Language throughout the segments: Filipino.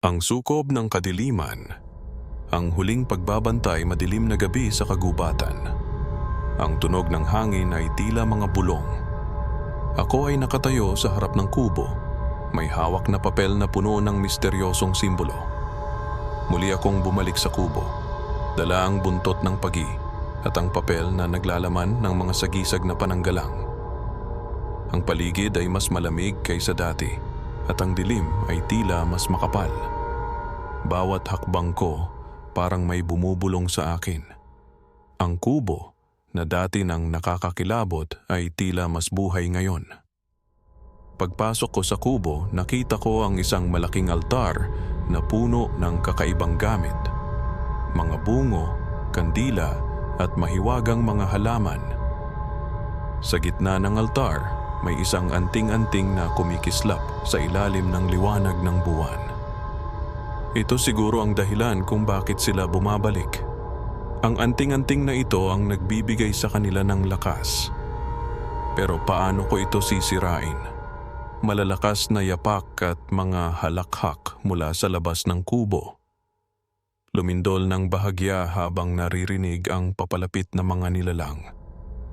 Ang sukob ng kadiliman, ang huling pagbabantay madilim na gabi sa kagubatan. Ang tunog ng hangin ay tila mga bulong. Ako ay nakatayo sa harap ng kubo, may hawak na papel na puno ng misteryosong simbolo. Muli akong bumalik sa kubo, dala ang buntot ng pagi at ang papel na naglalaman ng mga sagisag na pananggalang. Ang paligid ay mas malamig kaysa dati at ang dilim ay tila mas makapal. Bawat hakbang ko parang may bumubulong sa akin. Ang kubo na dati nang nakakakilabot ay tila mas buhay ngayon. Pagpasok ko sa kubo, nakita ko ang isang malaking altar na puno ng kakaibang gamit. Mga bungo, kandila at mahiwagang mga halaman. Sa gitna ng altar, may isang anting-anting na kumikislap sa ilalim ng liwanag ng buwan. Ito siguro ang dahilan kung bakit sila bumabalik. Ang anting-anting na ito ang nagbibigay sa kanila ng lakas. Pero paano ko ito sisirain? Malalakas na yapak at mga halakhak mula sa labas ng kubo. Lumindol ng bahagya habang naririnig ang papalapit na mga nilalang.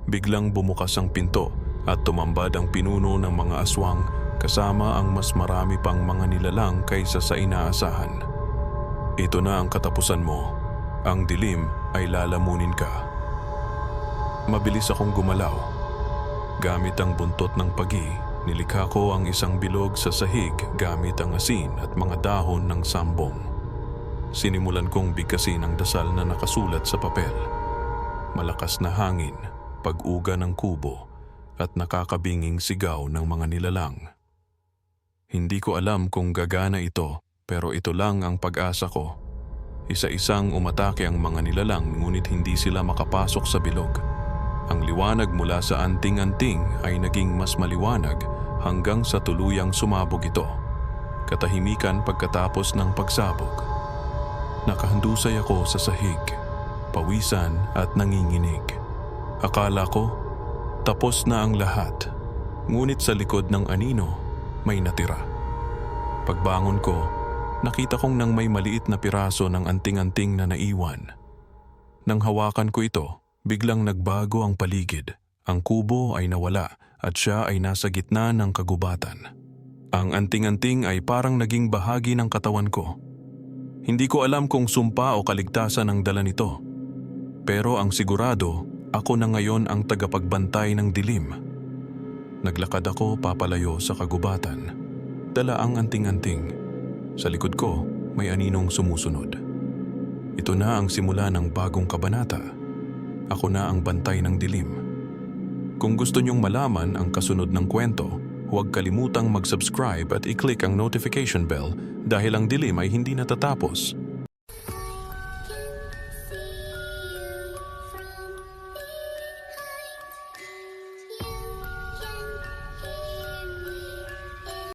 Biglang bumukas ang pinto at tumambad ang pinuno ng mga aswang kasama ang mas marami pang mga nilalang kaysa sa inaasahan. Ito na ang katapusan mo. Ang dilim ay lalamunin ka. Mabilis akong gumalaw. Gamit ang buntot ng pagi, nilikha ko ang isang bilog sa sahig gamit ang asin at mga dahon ng sambong. Sinimulan kong bigkasin ang dasal na nakasulat sa papel. Malakas na hangin, pag-uga ng kubo, at nakakabinging sigaw ng mga nilalang. Hindi ko alam kung gagana ito, pero ito lang ang pag-asa ko. Isa-isang umatake ang mga nilalang ngunit hindi sila makapasok sa bilog. Ang liwanag mula sa anting-anting ay naging mas maliwanag hanggang sa tuluyang sumabog ito. Katahimikan pagkatapos ng pagsabog. Nakahandusay ako sa sahig, pawisan at nanginginig. Akala ko, tapos na ang lahat, ngunit sa likod ng anino, may natira. Pagbangon ko, nakita kong nang may maliit na piraso ng anting-anting na naiwan. Nang hawakan ko ito, biglang nagbago ang paligid. Ang kubo ay nawala at siya ay nasa gitna ng kagubatan. Ang anting-anting ay parang naging bahagi ng katawan ko. Hindi ko alam kung sumpa o kaligtasan ang dala nito. Pero ang sigurado, ako na ngayon ang tagapagbantay ng dilim. Naglakad ako papalayo sa kagubatan. Dala ang anting-anting. Sa likod ko, may aninong sumusunod. Ito na ang simula ng bagong kabanata. Ako na ang bantay ng dilim. Kung gusto niyong malaman ang kasunod ng kwento, huwag kalimutang mag-subscribe at i-click ang notification bell dahil ang dilim ay hindi natatapos.